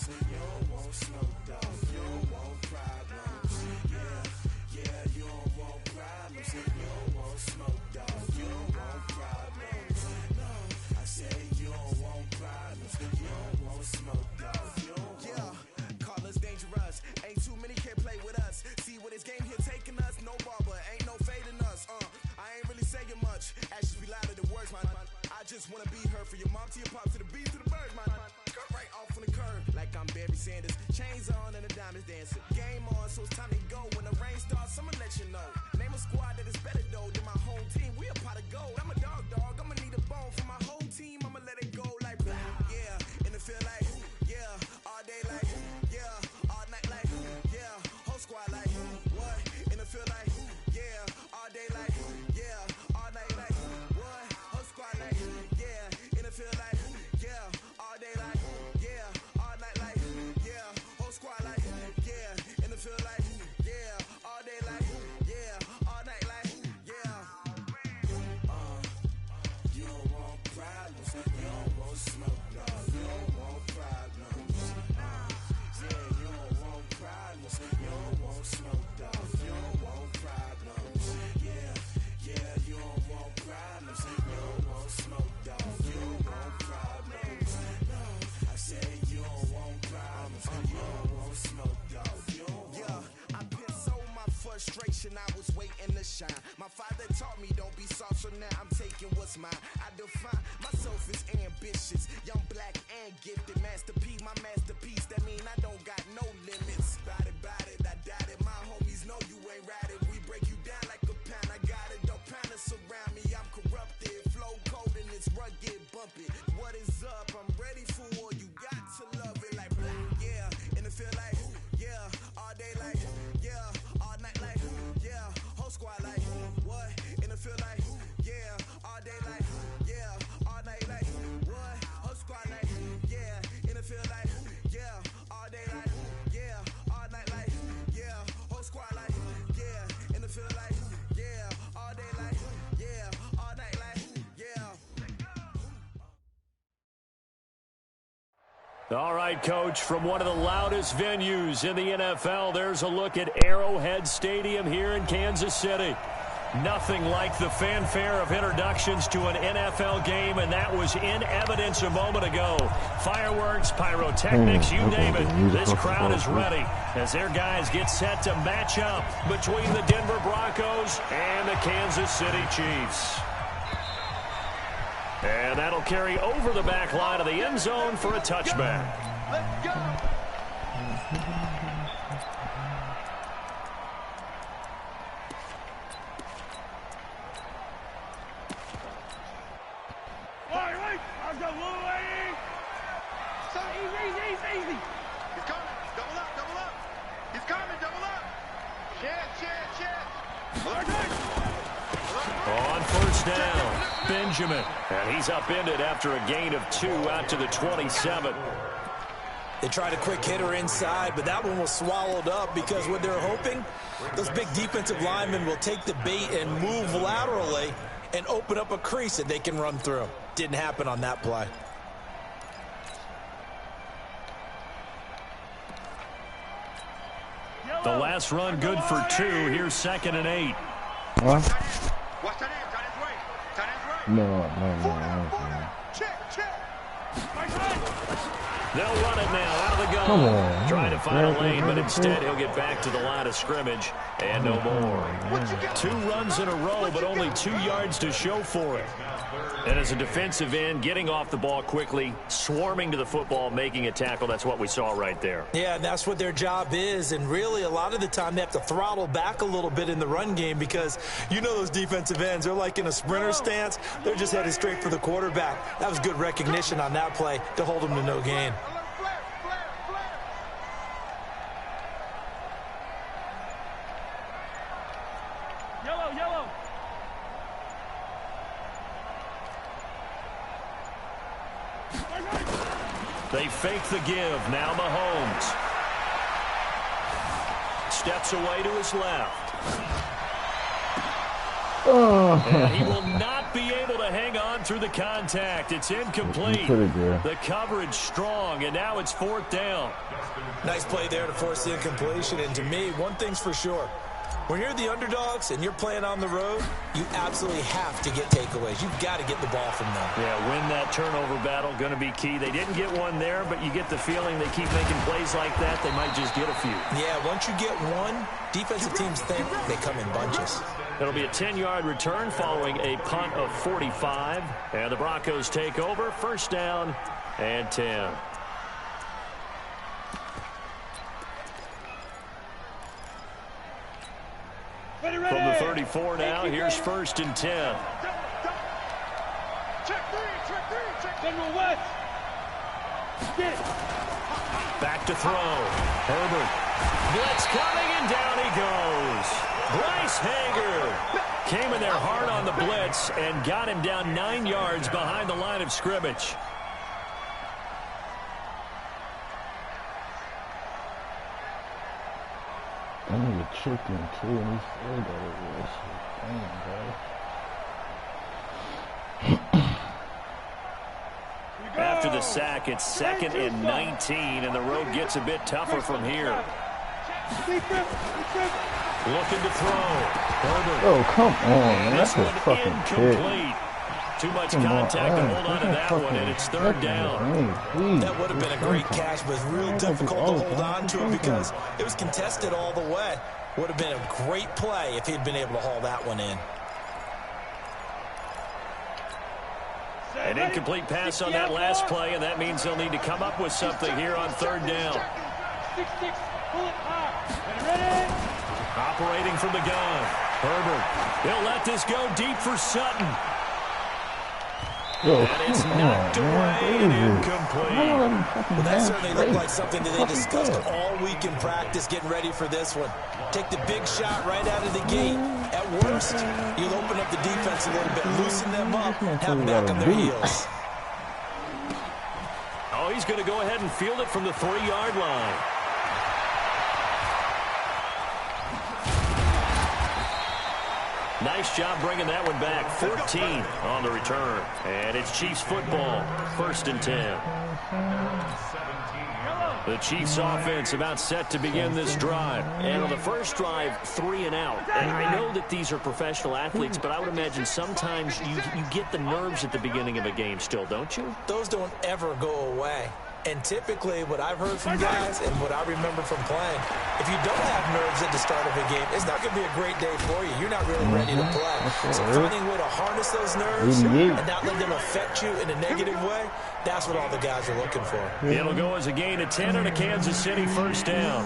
You don't want smoke, dog. You don't want problems. Yeah, you don't want problems. You don't want smoke, dog. You don't want problems. No, I say you don't want problems. You don't want smoke, dog. You don't want. Call us dangerous. Ain't too many can play with us. See what this game here taking us. No barber, ain't no fading us. I ain't really saying much. Actions be louder than words, man. I just wanna be heard. For your mom to your pop to the beat to the birds, man. Cut right off on the curb like I'm Barry Sanders. Chains on and the diamonds dancing. Game on, so it's time to go. When the rain starts, I'ma let you know. Name a squad that is better though than my home team. We a pot of gold. I'm a dog. I'ma need a bone for my whole team. I'ma let it go like blah. Yeah, and it feel like yeah, all day like yeah, all night like yeah, whole squad like what? And it feel like yeah, all day like yeah, all night like what? Whole squad like yeah, and it feel like yeah, all day like yeah, all night like yeah, whole squad like yeah, and it feel like yeah, all day like yeah, all night like yeah. You don't want problems, you don't want smoke, dog. You don't want problems. Yeah, you don't want problems, you don't want smoke, dog. You don't want problems. Yeah, you don't want problems, you don't want smoke, dog. You don't want problems. No, I say you don't want problems, you don't want smoke, dog. You don't want. Yeah, I put so my frustration, I was waiting to shine. My father taught me don't be soft, so now I'm taking what's mine. I define myself as ambitious, young, black, and gifted. Master P, my masterpiece. That mean I don't got no limits. Bout it, I doubt it. My homies know you ain't ride it. We break you down like a pound. I got it, don't pound us around me. I'm corrupted, flow cold and it's rugged, bumpy. What is up? I'm ready for war. You got to love it like blah. Yeah, and it feel like yeah, all day like yeah, all night like yeah, whole squad like what? And it feel like yeah, all day like yeah, all night like what? Whole squad like yeah, and it feel like yeah, all day like yeah, all night like yeah, whole squad like yeah, and it feel like yeah, all day like yeah, all night like yeah. All right, Coach, from one of the loudest venues in the NFL, there's a look at Arrowhead Stadium here in Kansas City. Nothing like the fanfare of introductions to an NFL game, and that was in evidence a moment ago. Fireworks, pyrotechnics, you name it. This crowd is ready as their guys get set to match up between the Denver Broncos and the Kansas City Chiefs. And that'll carry over the back line of the end zone for a touchback. Let's go. Let's go, Louie. So easy. He's coming. Double up. He's coming. Double up. Shit. On first down, Benjamin. And he's upended after a gain of 2 out to the 27. They tried a quick hitter inside, but that one was swallowed up because what they're hoping, those big defensive linemen will take the bait and move laterally and open up a crease that they can run through. Didn't happen on that play. The last run good for 2. Here's 2nd and 8. What? No. They'll run it now out of the gun. Come on. Trying to find a lane, but instead he'll get back to the line of scrimmage and no more. 2 runs in a row, but only 2 yards to show for it. And as a defensive end, getting off the ball quickly, swarming to the football, making a tackle, that's what we saw right there. Yeah, and that's what their job is. And really, a lot of the time, they have to throttle back a little bit in the run game because you know those defensive ends, they're like in a sprinter stance. They're just headed straight for the quarterback. That was good recognition on that play to hold them to no gain. Yellow. They fake the give. Now Mahomes. Steps away to his left. Oh. And he will not won't be able to hang on through the contact. It's incomplete. The coverage strong, and now it's 4th down. Nice play there to force the incompletion. And to me, one thing's for sure. When you're the underdogs and you're playing on the road, you absolutely have to get takeaways. You've got to get the ball from them. Yeah, win that turnover battle, going to be key. They didn't get one there, but you get the feeling they keep making plays like that, they might just get a few. Yeah, once you get one, defensive teams think they come in bunches. It'll be a 10-yard return following a punt of 45. And the Broncos take over, 1st down and 10. From the 34 now, here's 1st and 10. Check three, check. General West. Get it. Back to throw. Herbert. Blitz coming, and down he goes. Bryce Hager came in there hard on the blitz and got him down 9 yards behind the line of scrimmage. I need a chicken too, and he's still got it. Damn, After the sack, it's 2nd and 19, and the road gets a bit tougher from here. Looking to throw. Herbert. Oh, come on, man. That's a fucking incomplete. Too much contact to hold on to that one, and it's 3rd down. That would have been a great catch, but it's real difficult to hold on to it because it was contested all the way. Would have been a great play if he'd been able to haul that one in. An incomplete pass on that last play, and that means they'll need to come up with something here on 3rd down. Operating from the gun. Herbert. He'll let this go deep for Sutton. And it's knocked away and incomplete. Well, that certainly looked like something that they discussed all week in practice getting ready for this one. Take the big shot right out of the gate. At worst, you'll open up the defense a little bit, loosen them up, have them back on their heels. Oh, he's going to go ahead and field it from the 3-yard line. Nice job bringing that one back. 14 on the return. And it's Chiefs football. 1st and 10. The Chiefs offense about set to begin this drive. And on the first drive, 3 and out. And I know that these are professional athletes, but I would imagine sometimes you get the nerves at the beginning of a game still, don't you? Those don't ever go away. And typically, what I've heard from guys and what I remember from playing, if you don't have nerves at the start of a game, it's not going to be a great day for you. You're not really ready to play. So finding a way to harness those nerves and not let them affect you in a negative way, that's what all the guys are looking for. It'll go as a gain of 10 on a Kansas City 1st down.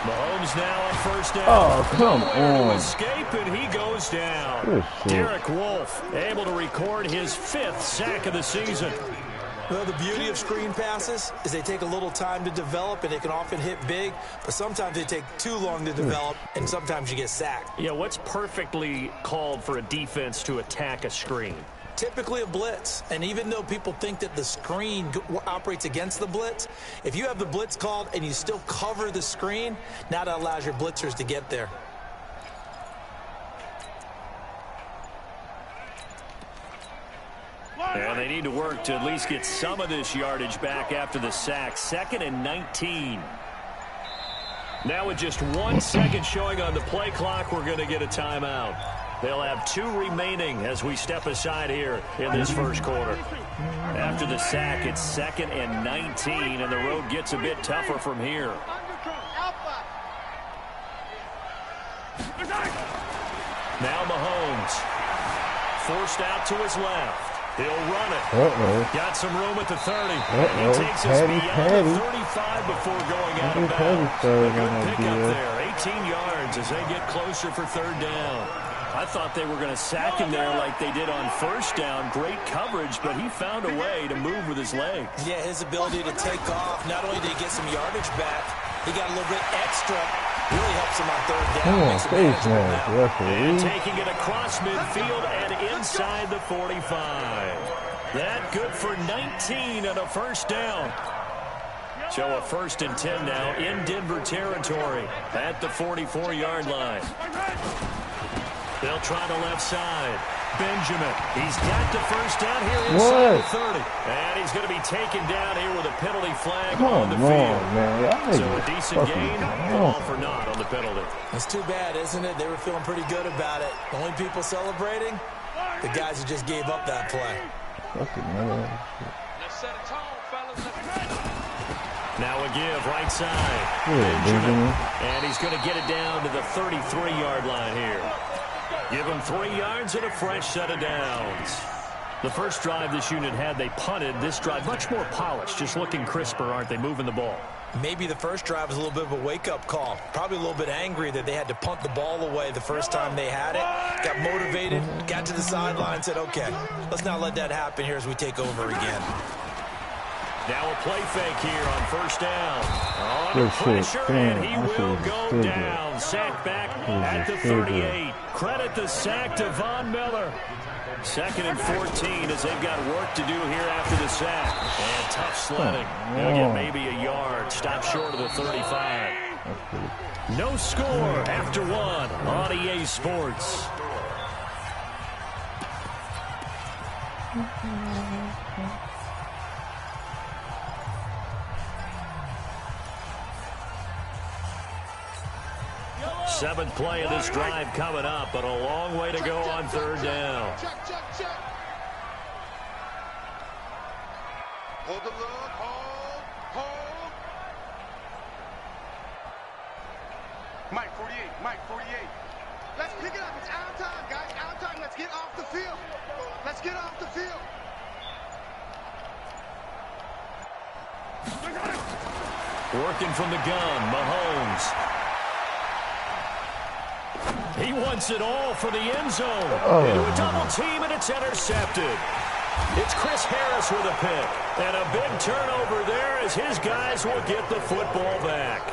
Mahomes now on 1st down. Oh, come on. Escape, and he goes down. Derek Wolfe able to record his 5th sack of the season. Well, the beauty of screen passes is they take a little time to develop, and they can often hit big, but sometimes they take too long to develop, and sometimes you get sacked. Yeah, what's perfectly called for a defense to attack a screen? Typically a blitz, and even though people think that the screen operates against the blitz, if you have the blitz called and you still cover the screen, now that allows your blitzers to get there. And they need to work to at least get some of this yardage back after the sack. 2nd and 19. Now with just 1 second showing on the play clock, we're going to get a timeout. They'll have 2 remaining as we step aside here in this first quarter. After the sack, it's 2nd and 19, and the road gets a bit tougher from here. Now Mahomes. Forced out to his left. He'll run it. Got some room at the 30. He takes us beyond the 35 before going out of bounds. A good pickup there. 18 yards as they get closer for 3rd down. I thought they were going to sack him there like they did on first down. Great coverage, but he found a way to move with his legs. Yeah, his ability to take off, not only did he get some yardage back, he got a little bit extra. Really helps him on third down. And taking it across midfield and inside the 45. That good for 19 and a first down. So a 1st and 10 now in Denver territory at the 44-yard line. They'll try the left side. Benjamin, he's got the first down here inside the 30. And he's going to be taken down here with a penalty flag on the field. Man. So a decent gain, all for naught on the penalty. It's too bad, isn't it? They were feeling pretty good about it. The only people celebrating, the guys who just gave up that play. Let's set a tone, fellas. Now a give, right side. Benjamin. And he's going to get it down to the 33-yard line here. Give him 3 yards and a fresh set of downs. The first drive this unit had, they punted. This drive, much more polished, just looking crisper, aren't they, moving the ball? Maybe the first drive was a little bit of a wake-up call. Probably a little bit angry that they had to punt the ball away the first time they had it. Got motivated, got to the sideline, and said, okay, let's not let that happen here as we take over again. Now a play fake here on first down. Under pressure, and he will go down. Sack back at the 38. Credit the sack to Von Miller. 2nd and 14 as they've got work to do here after the sack. And tough sledding. They'll get maybe a yard. Stop short of the 35. No score after 1 on EA Sports. Seventh play of this drive coming up, but a long way to go on third down. Check. Hold the look, hold. Mike 48. Let's pick it up. It's out time, guys. Out time. Let's get off the field. Working from the gun, Mahomes. He wants it all for the end zone. Into a double team, and it's intercepted. It's Chris Harris with a pick. And a big turnover there as his guys will get the football back.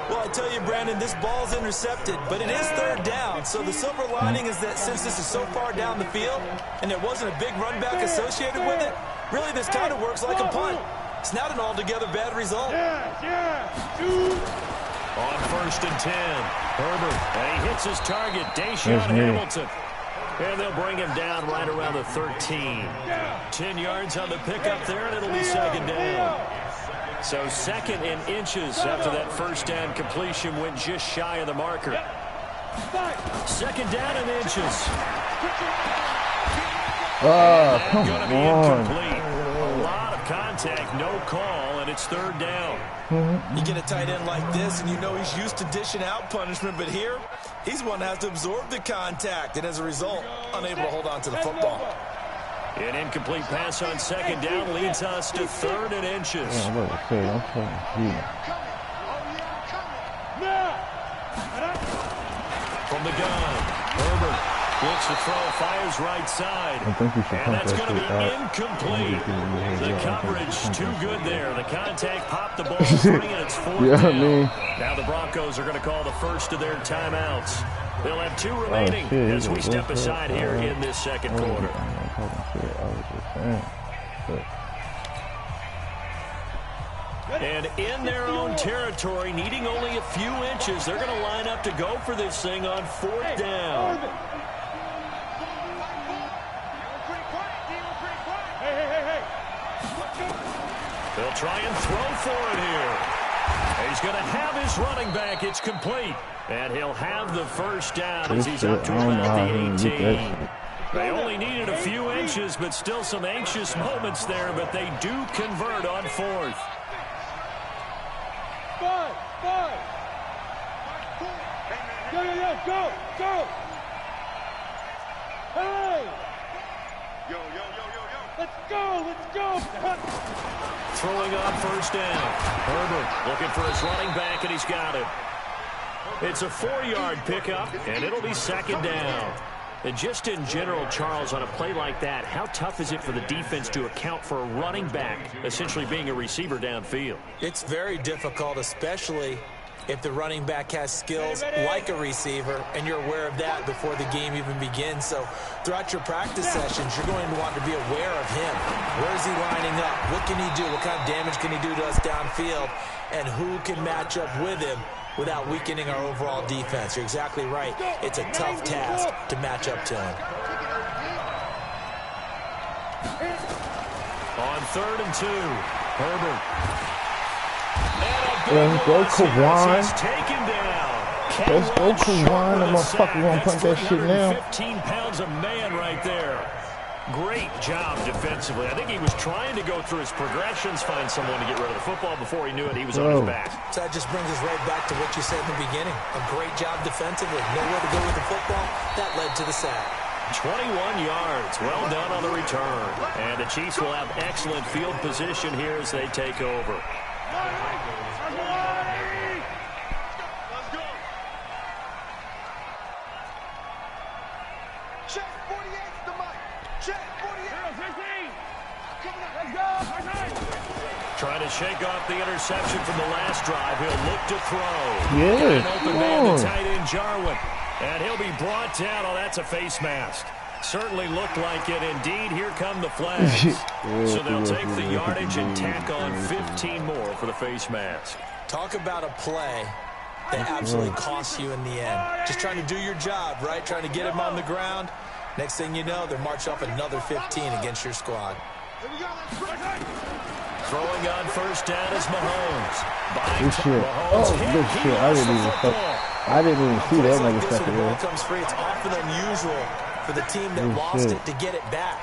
Well, I tell you, Brandon, this ball's intercepted, but it is third down. So the silver lining is that since this is so far down the field and there wasn't a big run back associated with it, really this kind of works like a punt. It's not an altogether bad result. On 1st and 10, Herbert, and he hits his target, Deshaun Hamilton. And they'll bring him down right around the 13. 10 yards on the pickup there, and it'll be 2nd down. So 2nd and inches after that first down completion went just shy of the marker. 2nd down and inches. Come gonna be on. incomplete. A lot of contact, no call, and it's 3rd down. You get a tight end like this, and you know he's used to dishing out punishment, but here, he's one that has to absorb the contact, and as a result, unable to hold on to the football. An incomplete pass on 2nd down leads us to 3rd and inches. From the gun, Herbert looks to throw, fires right side. And that's going to be incomplete. The coverage too good there. The contact popped the ball free, and it's 4th down. Now the Broncos are going to call the first of their timeouts. They'll have 2 remaining as we step aside here in this 2nd quarter. And in their own territory, needing only a few inches, they're going to line up to go for this thing on 4th down. They'll try and throw for it here. He's going to have his running back. It's complete. And he'll have the first down as he's up to about the 18. They only needed a few inches, but still some anxious moments there, but they do convert on 4th. Five. Go. Hey. Yo. Let's go. Throwing on 1st down. Herbert looking for his running back, and he's got it. It's a 4-yard pickup, and it'll be second down. And just in general, Charles, on a play like that, how tough is it for the defense to account for a running back essentially being a receiver downfield? It's very difficult, especially if the running back has skills like a receiver, and you're aware of that before the game even begins. So throughout your practice sessions, you're going to want to be aware of him. Where is he lining up? What can he do? What kind of damage can he do to us downfield? And who can match up with him without weakening our overall defense? You're exactly right. It's a tough task to match up to him. On 3rd and 2, Herbert. Let's go, Kawan. Taken down. Let's go, Kawan. The motherfucker gonna punch that shit now. 15 pounds of man right there. Great job defensively. I think he was trying to go through his progressions, find someone to get rid of the football. Before he knew it, he was on his back. So that just brings us right back to what you said in the beginning. A great job defensively. Nowhere to go with the football. That led to the sack. 21 yards. Well done on the return. And the Chiefs will have excellent field position here as they take over. Trying to shake off the interception from the last drive. He'll look to throw. Yeah, an open man to tight end Jarwin. And he'll be brought down. Oh, that's a face mask. Certainly looked like it. Indeed, here come the flags. So they'll take the yardage and tack on 15 more for the face mask. Talk about a play that absolutely costs you in the end. Just trying to do your job, right? Trying to get him on the ground. Next thing you know, they're marching off another 15 against your squad. Throwing on first down is Mahomes. Good shit. Oh, good shit. I didn't even see that motherfucker there. Comes free. It's often unusual for the team that lost it to get it back,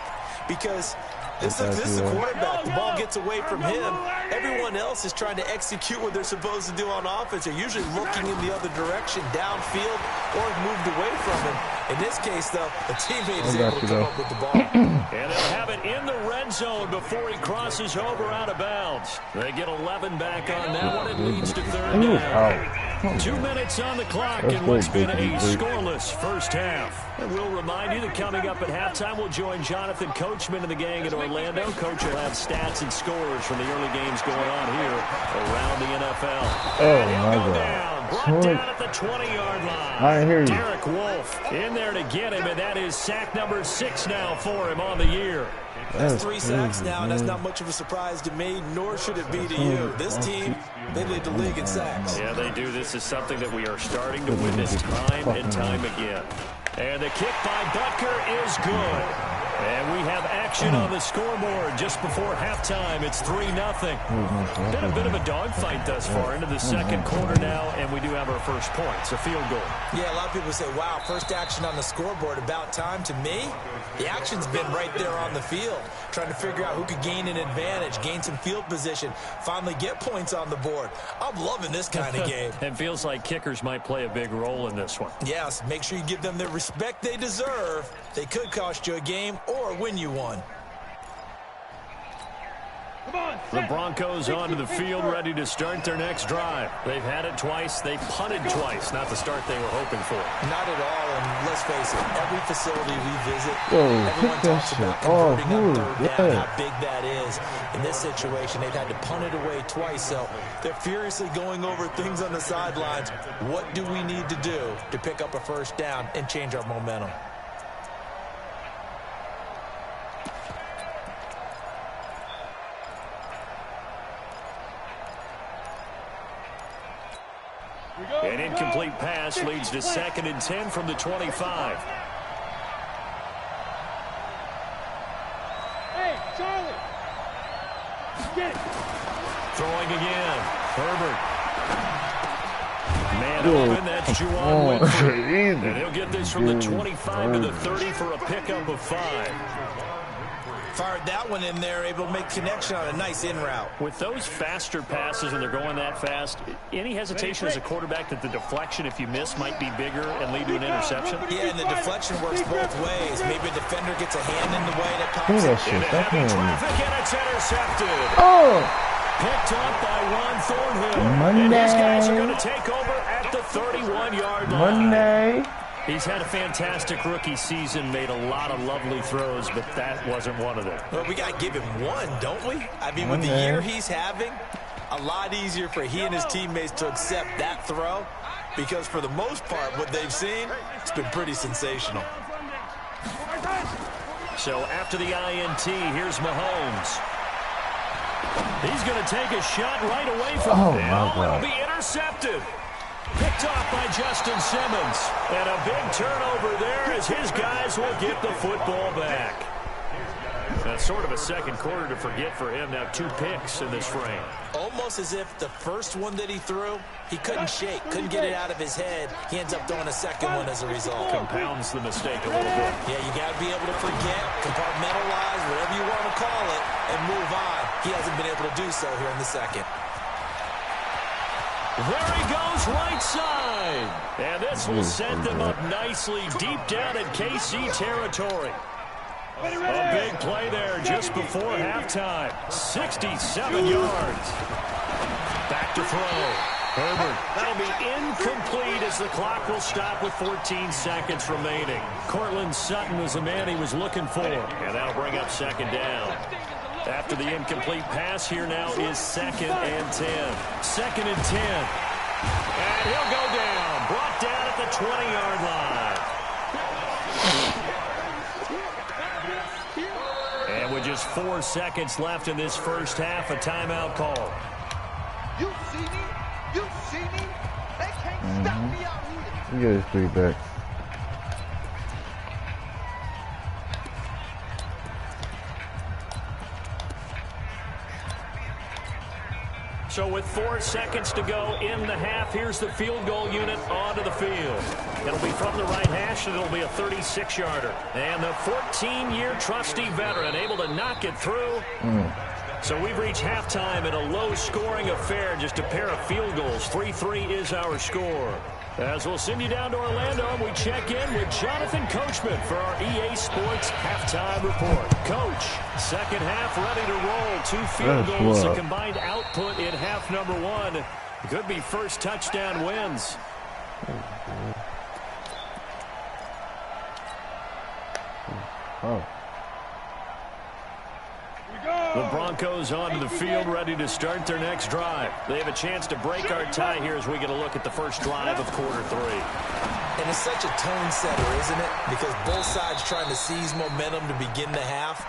because this is the quarterback. The ball gets away from him. Everyone else is trying to execute what they're supposed to do on offense. They're usually looking in the other direction, downfield, or moved away from him. In this case, though, the teammate is able to come up with the ball. And they'll have it in the red zone before he crosses over out of bounds. They get 11 back on that one. It leads to 3rd down. 2 minutes on the clock in what's been a scoreless first half. And we'll remind you that coming up at halftime, we'll join Jonathan Coachman and the gang in Orlando. Coach will have stats and scores from the early games going on here around the NFL. Oh, my God. Brought down at the 20-yard line. I hear you. Derek Wolfe in there to get him, and that is sack number 6 now for him on the year. That's 3 sacks now, and that's not much of a surprise to me, nor should it be to you. This team, they lead the league in sacks. Yeah, they do. This is something that we are starting to witness time and time again. And the kick by Butker is good. And we have action on the scoreboard just before halftime. It's 3-0. Been a bit of a dogfight thus far into the second quarter now, and we do have our first point. It's a field goal. Yeah, a lot of people say, wow, first action on the scoreboard, about time. To me, the action's been right there on the field, trying to figure out who could gain an advantage, gain some field position, finally get points on the board. I'm loving this kind of game. It feels like kickers might play a big role in this one. Yes, make sure you give them the respect they deserve. They could cost you a game or win you one. The Broncos onto the field, ready to start their next drive. They've had it twice. They punted twice. Not the start they were hoping for. Not at all, and let's face it, every facility we visit, Yo, everyone talks about Oh, converting on dude, 3rd down, how big that is. In this situation, they've had to punt it away twice, so they're furiously going over things on the sidelines. What do we need to do to pick up a first down and change our momentum? An incomplete pass leads to 2nd and 10 from the 25. Hey, Charlie! Get it! Throwing again. Herbert. Man open, that's Juwan Winfrey. And he'll get this from the 25 to the 30 for a pickup of 5. Fired that one in there, able to make connection on a nice in route. With those faster passes and they're going that fast, any hesitation as a quarterback that the deflection, if you miss, might be bigger and lead to an interception? Yeah, and the deflection works both ways. Maybe a defender gets a hand in the way that pops it. Into heavy traffic, and it's intercepted. Oh! Picked up by Juan Thornhill. Monday. And these guys are going to take over at at the 31-yard line. Monday. He's had a fantastic rookie season, made a lot of lovely throws, but that wasn't one of them. Well, we got to give him one, don't we? I mean, with the year he's having, a lot easier for he and his teammates to accept that throw because for the most part, what they've seen, it's been pretty sensational. So after the INT, here's Mahomes. He's going to take a shot right away from him. It'll be intercepted. Picked off by Justin Simmons. And a big turnover there as his guys will get the football back. That's sort of a second quarter to forget for him. Now 2 picks in this frame. Almost as if the first one that he threw, he couldn't shake, couldn't get it out of his head. He ends up throwing a second one as a result. Compounds the mistake a little bit. Yeah, you got to be able to forget, compartmentalize, whatever you want to call it, and move on. He hasn't been able to do so here in the second. There he goes, right side. And this will set them up nicely deep down in KC territory. A big play there just before halftime. 67 yards. Back to throw. Herbert. That'll be incomplete as the clock will stop with 14 seconds remaining. Cortland Sutton was the man he was looking for. And that'll bring up second down. After the incomplete pass, here now is 2nd and 10. 2nd and 10. And he'll go down. Brought down at the 20-yard line. And with just 4 seconds left in this first half, a timeout call. You see me? You see me? They can't stop me out here. You get his 3 back. So with 4 seconds to go in the half, here's the field goal unit onto the field. It'll be from the right hash, and it'll be a 36-yarder. And the 14-year trusty veteran able to knock it through. So we've reached halftime in a low-scoring affair, just a pair of field goals. 3-3 is our score. As we'll send you down to Orlando, we check in with Jonathan Coachman for our EA Sports Halftime Report. Coach, second half ready to roll. 2 field goals, the combined output in half number 1. Could be first touchdown wins. Oh. The Broncos onto the field, ready to start their next drive. They have a chance to break our tie here as we get a look at the first drive of quarter 3. And it's such a tone setter, isn't it? Because both sides trying to seize momentum to begin the half.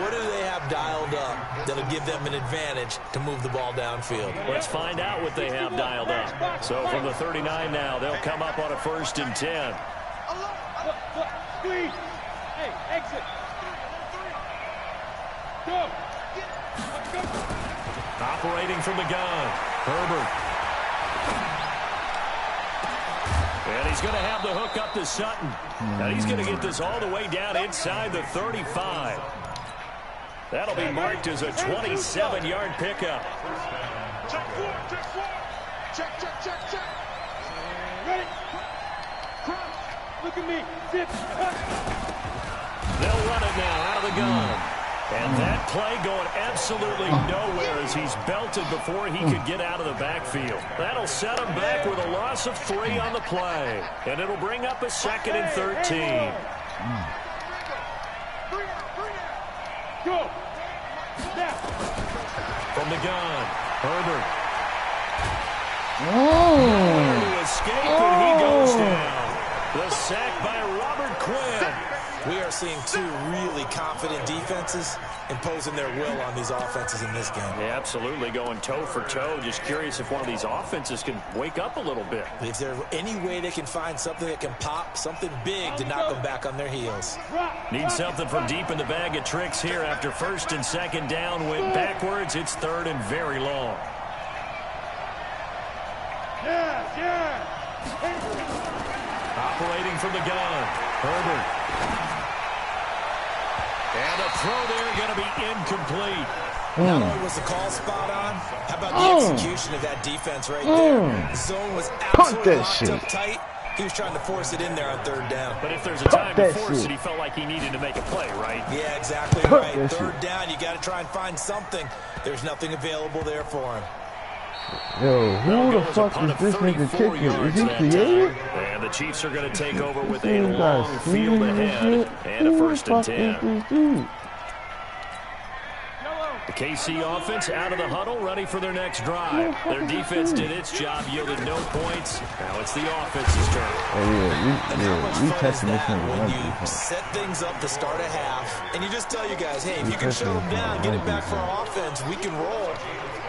What do they have dialed up that'll give them an advantage to move the ball downfield? Let's find out what they have dialed up. So from the 39 now, they'll come up on a 1st and 10. Squeeze. Hey, exit. Go. Operating from the gun, Herbert. And he's going to have the hook up to Sutton. Now he's going to get this all the way down inside the 35. That'll be marked as a 27-yard pickup. Check 4, check 4. Check, check, check, check. Ready. Crouch. Look at me. Sit. They'll run it now out of the gun. And that play going absolutely nowhere as he's belted before he could get out of the backfield. That'll set him back with a loss of 3 on the play. And it'll bring up a 2nd and 13. Go. From the gun, Herbert. To escape, and he goes down. The sack by Robert Quinn. We are seeing 2 really confident defenses imposing their will on these offenses in this game. Yeah, absolutely, going toe for toe. Just curious if one of these offenses can wake up a little bit. Is there any way they can find something that can pop, something big to knock them back on their heels? Need something from deep in the bag of tricks here after 1st and 2nd down. Went backwards. It's 3rd and very long. Operating from the gun, Herbert. And a throw there going to be incomplete. Not only was the call spot on, how about the execution of that defense right there? The zone was absolutely locked up tight. He was trying to force it in there on 3rd down. But if there's a time to force it, he felt like he needed to make a play, right? Yeah, exactly right. 3rd down, you got to try and find something. There's nothing available there for him. Yo, who the fuck is this nigga kicking? Is he creative? And the Chiefs are going to take over with a long field ahead and a 1st and 10. The KC offense out of the huddle, ready for their next drive. Their defense did its job, yielded no points. Now it's the offense's turn. We testing this nigga. When you set things up to start a half, and you just tell you guys, hey, if you can shut them down, get it back for our offense, we can roll.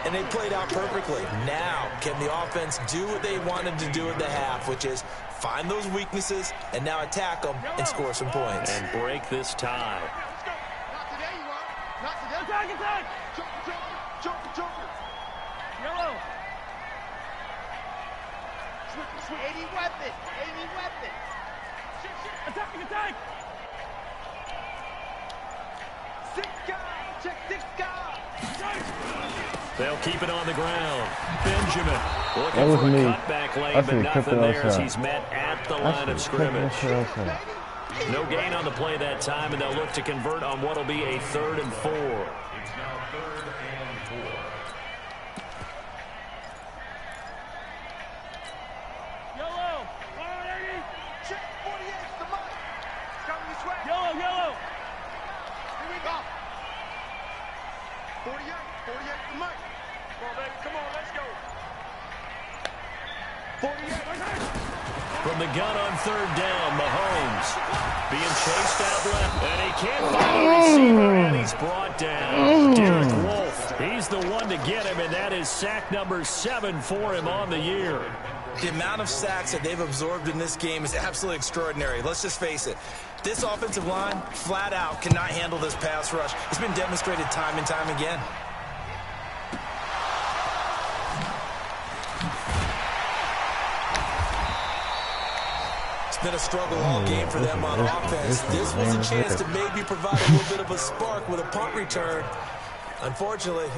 And they played out perfectly. Now, can the offense do what they wanted to do at the half, which is find those weaknesses and now attack them and score some points. And break this tie. Not today. Attack! Joker. Yellow. Switch. 80 weapon. Attack. 6 guys. Check 6 guys. They'll keep it on the ground. Benjamin looking was for a me. cutback lane, but nothing there as he's met at the line of scrimmage. No gain on the play that time, and they'll look to convert on what will be a 3rd and 4. It's now 3rd and 4. Yellow. 180. Check 48, the mic. Coming this way. Yellow. Here we go. 48, the mic. Come on, baby. Come on, let's go. 48. From the gun on 3rd down, Mahomes being chased out left, and he can't find a receiver, and he's brought down. Derek Wolfe, he's the one to get him, and that is sack number 7 for him on the year. The amount of sacks that they've absorbed in this game is absolutely extraordinary. Let's just face it. This offensive line, flat out, cannot handle this pass rush. It's been demonstrated time and time again. Been a struggle all game for them on offense. This was a chance to maybe provide a little bit of a spark with a punt return. Unfortunately,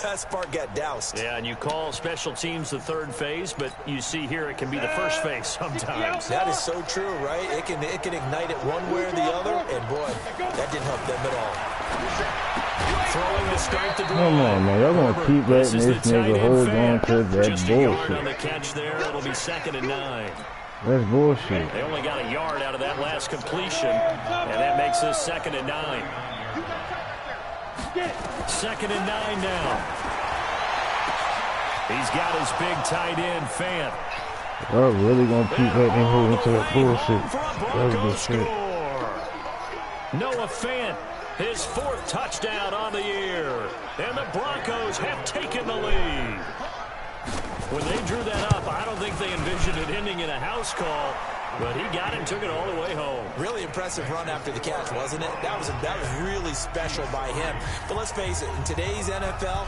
that spark got doused. Yeah, and you call special teams the 3rd phase, but you see here it can be the 1st phase sometimes. That is so true, right? It can ignite it one way or the other, and boy, that didn't help them at all. Throwing to start the drive. Come on, man. Y'all gonna keep letting this nigga hold on to that Just a yard on the bullshit. catch there. It'll be 2nd and 9. That's bullshit. They only got a yard out of that last completion, and that makes this 2nd and 9. 2nd and 9 now. He's got his big tight end, Fant. Y'all really gonna keep letting him hold into that bullshit. That's Broncos bullshit. score. Noah Fant, his 4th touchdown on the year, and the Broncos have taken the lead. When they drew that up, I don't think they envisioned it ending in a house call, but he got it, took it all the way home. Really impressive run after the catch, wasn't it? That was really special by him. But let's face it, in today's NFL,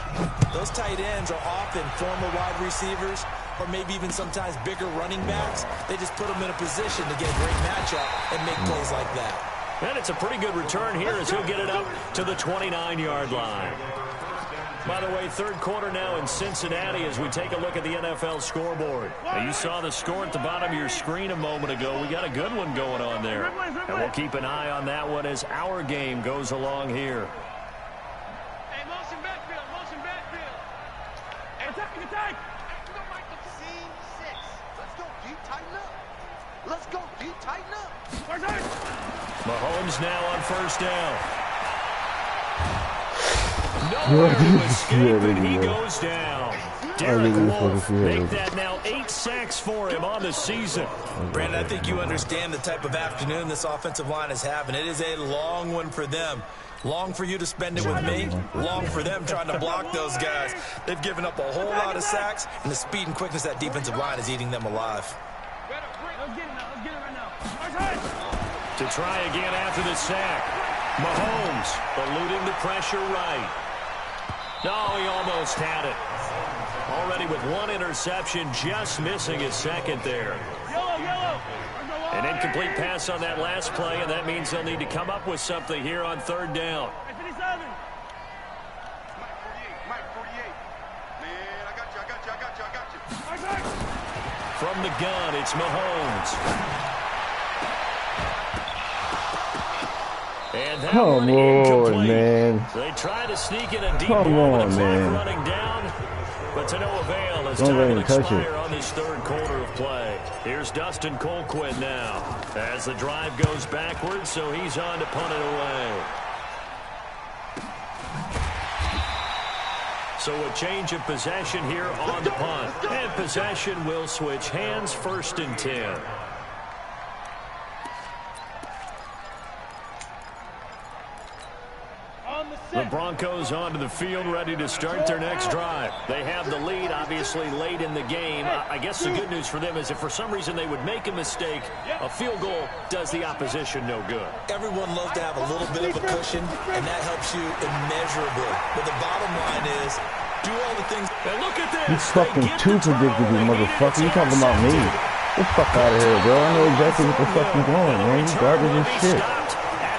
those tight ends are often former wide receivers or maybe even sometimes bigger running backs. They just put them in a position to get a great matchup and make plays like that. And it's a pretty good return here as he'll get it up to the 29-yard line. By the way, 3rd quarter now in Cincinnati as we take a look at the NFL scoreboard. Now, you saw the score at the bottom of your screen a moment ago. We got a good one going on there. And we'll keep an eye on that one as our game goes along here. Hey, motion backfield. Hey, attack. Scene 6. Let's go deep, tighten up. Mahomes now on 1st down. Nowhere to escape, and he goes down. Derek Wolfe make that now 8 sacks for him on the season. Brandon, I think you understand the type of afternoon this offensive line is having. It is a long one for them. Long for you to spend it with me. Long for them trying to block those guys. They've given up a whole lot of sacks, and the speed and quickness of that defensive line is eating them alive. Let's get it right now. To try again after the sack. Mahomes eluding the pressure right. No, he almost had it. Already with 1 interception, just missing his 2nd there. Yellow. An incomplete pass on that last play, and that means they'll need to come up with something here on 3rd down. Hey, 57. Mike 48. Man, I got you. From the gun, it's Mahomes. And that one incomplete. Man. They try to sneak in a deep Come ball on, with the clock man. running down. but to no avail as Don't time let will him touch expire it. on this third quarter of play. Here's Dustin Colquitt now as the drive goes backwards, so he's on to punt it away. So a change of possession here on the punt. And possession will switch hands, 1st and 10. The Broncos onto the field, ready to start their next drive. They have the lead, obviously, late in the game. I guess the good news for them is if for some reason they would make a mistake, a field goal does the opposition no good. Everyone loves to have a little bit of a cushion, and that helps you immeasurably. But the bottom line is, do all the things. And look at this. You fucking too predictable, motherfucker. You talking about me. Get the fuck out of here, bro. I know exactly what the fuck you're doing, man. You garbage as shit.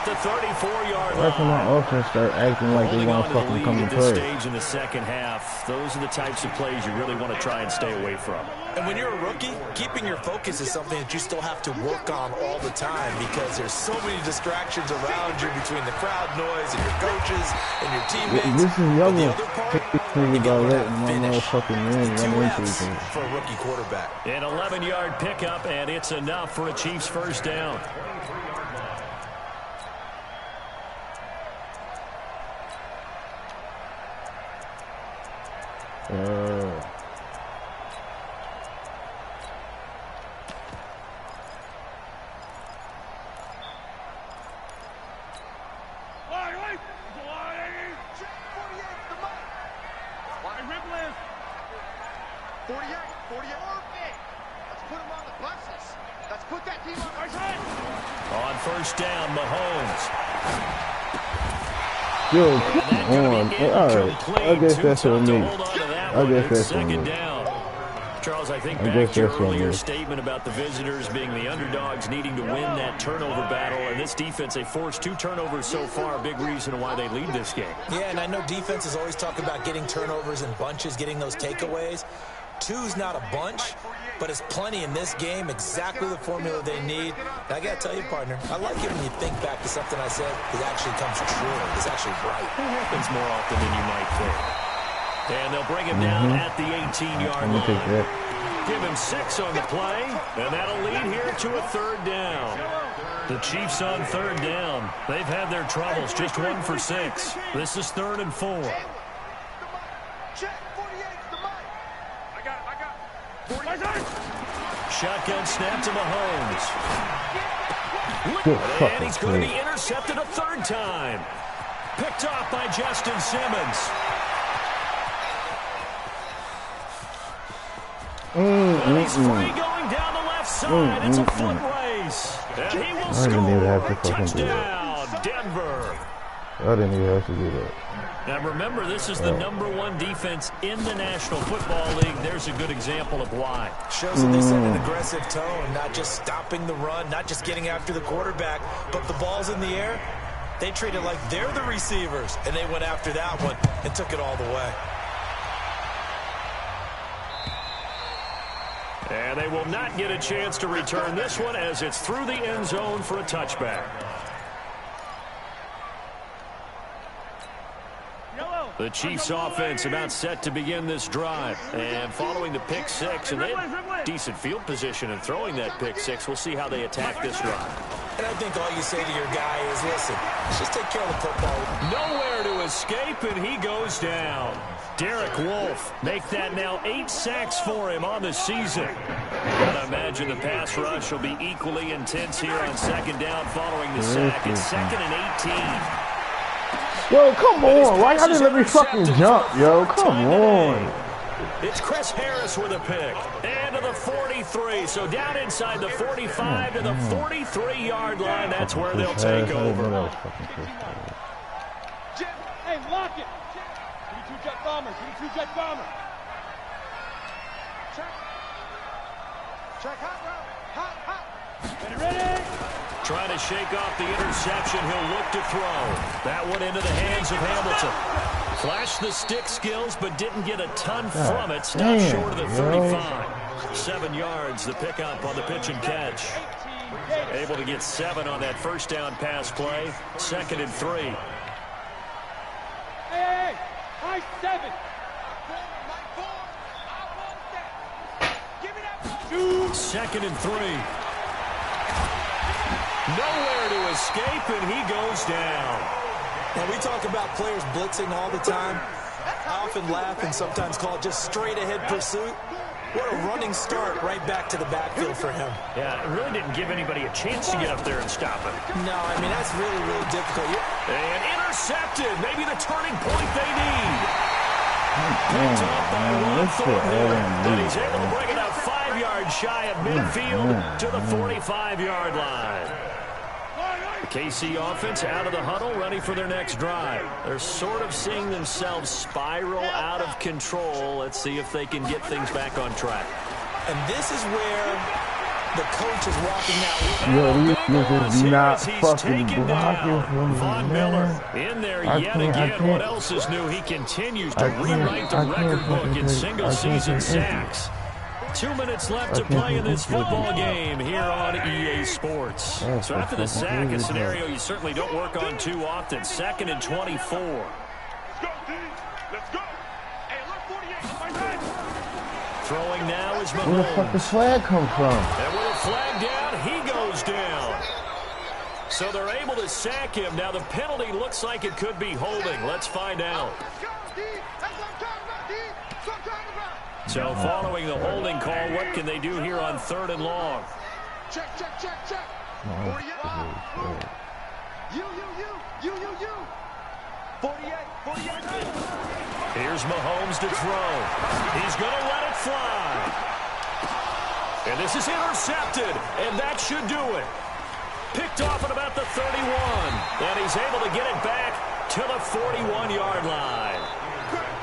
The 34-yard Why can my offense start acting like they want to fucking come and play? Stage in the second half, those are the types of plays you really want to try and stay away from. And when you're a rookie, keeping your focus is something that you still have to work on all the time because there's so many distractions around you between the crowd noise and your coaches and your teammates. This is y'all gonna you about letting my motherfucking man run into each other. For a rookie quarterback. An 11-yard pickup, and it's enough for a Chiefs first down. On first down, Mahomes. Yo, come on. Alright. I guess that's on me. I guess that's on me. Charles, I think back to your earlier statement about the visitors being the underdogs needing to win that turnover battle. And this defense, they forced 2 turnovers so far, a big reason why they lead this game. Yeah, and I know defenses always talk about getting turnovers in bunches, getting those takeaways. 2's not a bunch, but it's plenty in this game, exactly the formula they need. And I got to tell you, partner, I like it when you think back to something I said that actually comes true. It's actually right. It happens more often than you might think. And they'll bring him down at the 18-yard line. Give him 6 on the play, and that'll lead here to a 3rd down. The Chiefs on 3rd down. They've had their troubles, just 1 for 6. This is 3rd and 4. Shotgun snap to Mahomes. And he's going to be intercepted a 3rd time. Picked off by Justin Simmons. And he's free going down the left side. It's a foot race. And he will score. Touchdown, Denver. I didn't even have to do that. Now remember, this is the #1 defense in the National Football League. There's a good example of why. Shows that they set an aggressive tone, not just stopping the run, not just getting after the quarterback, but the ball's in the air. They treat it like they're the receivers, and they went after that one and took it all the way. And they will not get a chance to return this one as it's through the end zone for a touchback. The Chiefs offense about set to begin this drive. And following the pick 6, and they have decent field position in throwing that pick 6. We'll see how they attack this drive. And I think all you say to your guy is, listen, let's just take care of the football. Nowhere to escape, and he goes down. Derek Wolfe, make that now 8 sacks for him on the season. Gotta imagine the pass rush will be equally intense here on 2nd down following the sack. It's 2nd and 18. Yo, come on. Why y'all didn't let me fucking jump, yo? Come on. It's Chris Harris with a pick. And to the 43. So down inside the 45 to the 43-yard line. That's where they'll take over. Hey, lock it. Give me 2 jet bombers. Give me 2 jet bombers. Check hot route. Hot. Ready? Trying to shake off the interception. He'll look to throw. That one into the hands of Hamilton. Flashed the stick skills, but didn't get a ton from it. Stopped short of the 35. 7 yards, the pickup on the pitch and catch. Able to get 7 on that first down pass play. 2nd and 3. Hey, high 7. 2nd and 3. Nowhere to escape, and he goes down. Now, we talk about players blitzing all the time. I often laugh and sometimes call it just straight-ahead pursuit. What a running start right back to the backfield for him. Yeah, it really didn't give anybody a chance to get up there and stop him. No, I mean, that's really, really difficult. And intercepted. Maybe the turning point they need. Picked up by Ron Thornhill. And he's able to bring it up 5 yards shy of midfield to the 45-yard line. The KC offense out of the huddle, ready for their next drive. They're sort of seeing themselves spiral out of control. Let's see if they can get things back on track. And this is where the coach is walking out. Yo, these niggas not fucking blocking from Von Miller in there yet again. What else is new? He continues to rewrite the record book in single-season sacks. 2 minutes left to play in this football game here on EA Sports. So after the sack, a scenario you certainly don't work on too often. 2nd and 24. Let's go, D. Let's go. Hey, look, 48. Throwing now is Where the fuck Mahomes. the flag come from? And with a flag down, he goes down. So they're able to sack him. Now the penalty looks like it could be holding. Let's find out. Let's go, D. That's what I'm talking about, D. That's what I'm talking about. So following the holding call, what can they do here on 3rd and long? Check. 48. You. 48. Here's Mahomes to throw. He's going to let it fly. And this is intercepted, and that should do it. Picked off at about the 31, and he's able to get it back to the 41-yard line.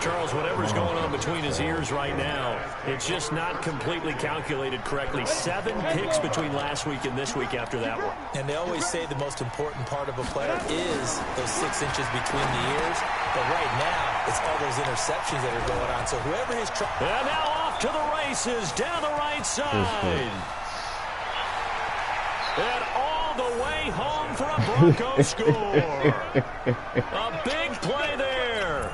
Charles, whatever's going on between his ears right now, it's just not completely calculated correctly. 7 picks between last week and this week after that one. And they always say the most important part of a player is those 6 inches between the ears. But right now, it's all those interceptions that are going on. So whoever is trying... And now off to the races, down the right side. And all the way home for a Broncos score. A big play there.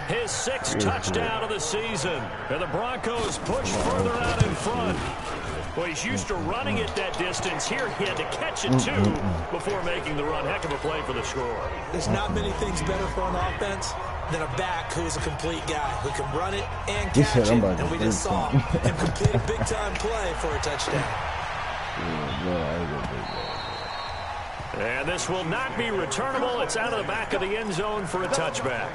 His 6th touchdown of the season. And the Broncos push further out in front. Well, he's used to running it that distance. Here he had to catch it, too, before making the run. Heck of a play for the score. There's not many things better for an offense than a back who's a complete guy who can run it and catch it. And we just saw him complete a big-time play for a touchdown. And this will not be returnable. It's out of the back of the end zone for a touchback.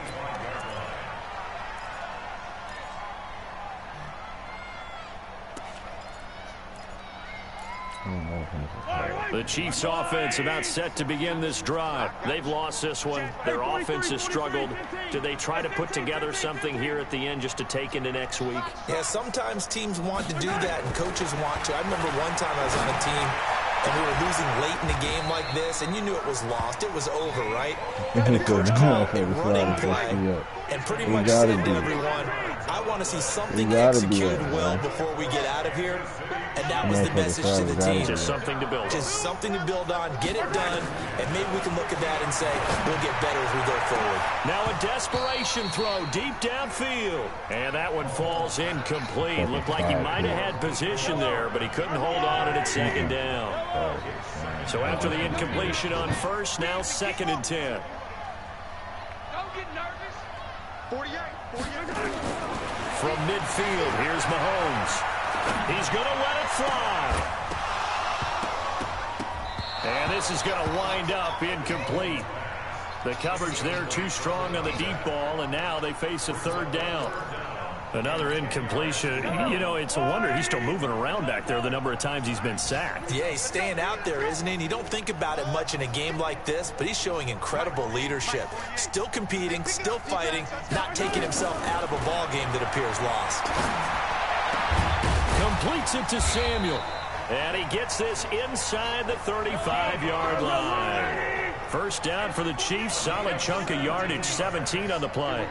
The Chiefs offense about set to begin this drive. They've lost this one. Their offense has struggled. Do they try to put together something here at the end just to take into next week? Yeah, sometimes teams want to do that and coaches want to. I remember one time I was on a team and we were losing late in a game like this, and you knew it was lost. It was over, right? And the coach called a running play and pretty much said to everyone, I want to see something executed well before we get out of here. And that was the message to the team. Just something to build on. Just something to build on, get it done, and maybe we can look at that and say, we'll get better as we go forward. Now a desperation throw deep downfield. And that one falls incomplete. Looked like he might have had position there, but he couldn't hold on at 2nd down. So after the incompletion on 1st, now 2nd and 10. Don't get nervous. 48. From midfield, here's Mahomes. He's going to let it fly. And this is going to wind up incomplete. The coverage there too strong on the deep ball, and now they face a 3rd down. Another incompletion. You know, it's a wonder he's still moving around back there the number of times he's been sacked. Yeah, he's staying out there, isn't he? And you don't think about it much in a game like this, but he's showing incredible leadership. Still competing, still fighting, not taking himself out of a ball game that appears lost. Completes it to Samuel. And he gets this inside the 35-yard line. 1st down for the Chiefs. Solid chunk of yardage. 17 on the play.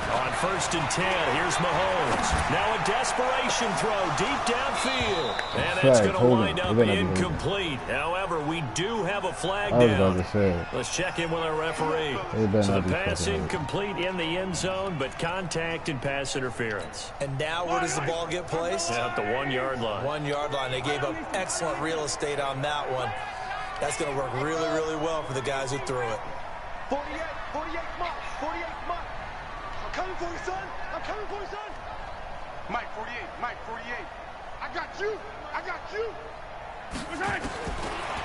On 1st and 10. Here's Mahomes. Now a desperation throw deep downfield. And that's going to wind up incomplete. However, we do have a flag down. Let's check in with our referee. So the pass incomplete in the end zone, but contact and pass interference. And now where does the ball get placed? At the 1-yard line. 1-yard line. They gave up excellent real estate on that one. That's going to work really, really well for the guys who threw it. 48 mark. I'm coming for you, son. I'm coming for you, son. Mike 48. I got you.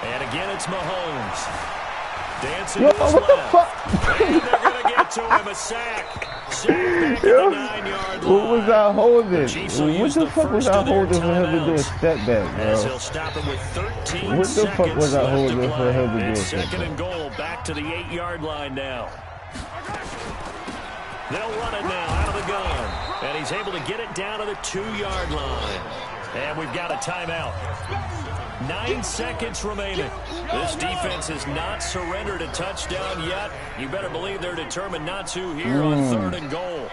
And again, it's Mahomes. Dancing Yo, to his what the left. fuck? And they're going to get to him. A sack. Sack back at the 9-yard line. What was I holding? What the fuck was I holding for him to do a step back, bro? As he'll stop him with 13 what the fuck was I holding for him to do a step second back? and goal back to the 8-yard line now. They'll run it now out of the gun. And he's able to get it down to the 2-yard line. And we've got a timeout. 9 seconds remaining. This defense has not surrendered a touchdown yet. You better believe they're determined not to here on 3rd and goal.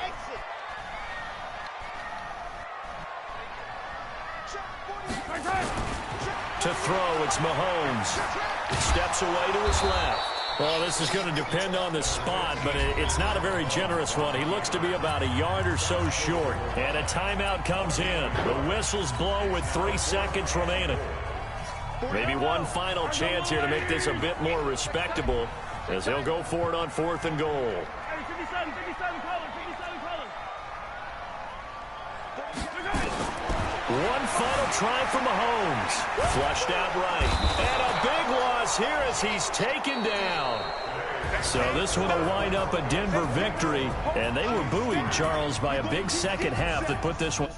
To throw, it's Mahomes. Steps away to his left. Well, this is going to depend on the spot, but it's not a very generous one. He looks to be about a yard or so short. And a timeout comes in. The whistles blow with 3 seconds remaining. Maybe one final chance here to make this a bit more respectable as they'll go for it on 4th and goal. 57 colors. One final try for Mahomes. Flushed out right. And a big loss here as he's taken down. So this one will wind up a Denver victory. And they were buoyed, Charles, by a big second half that put this one.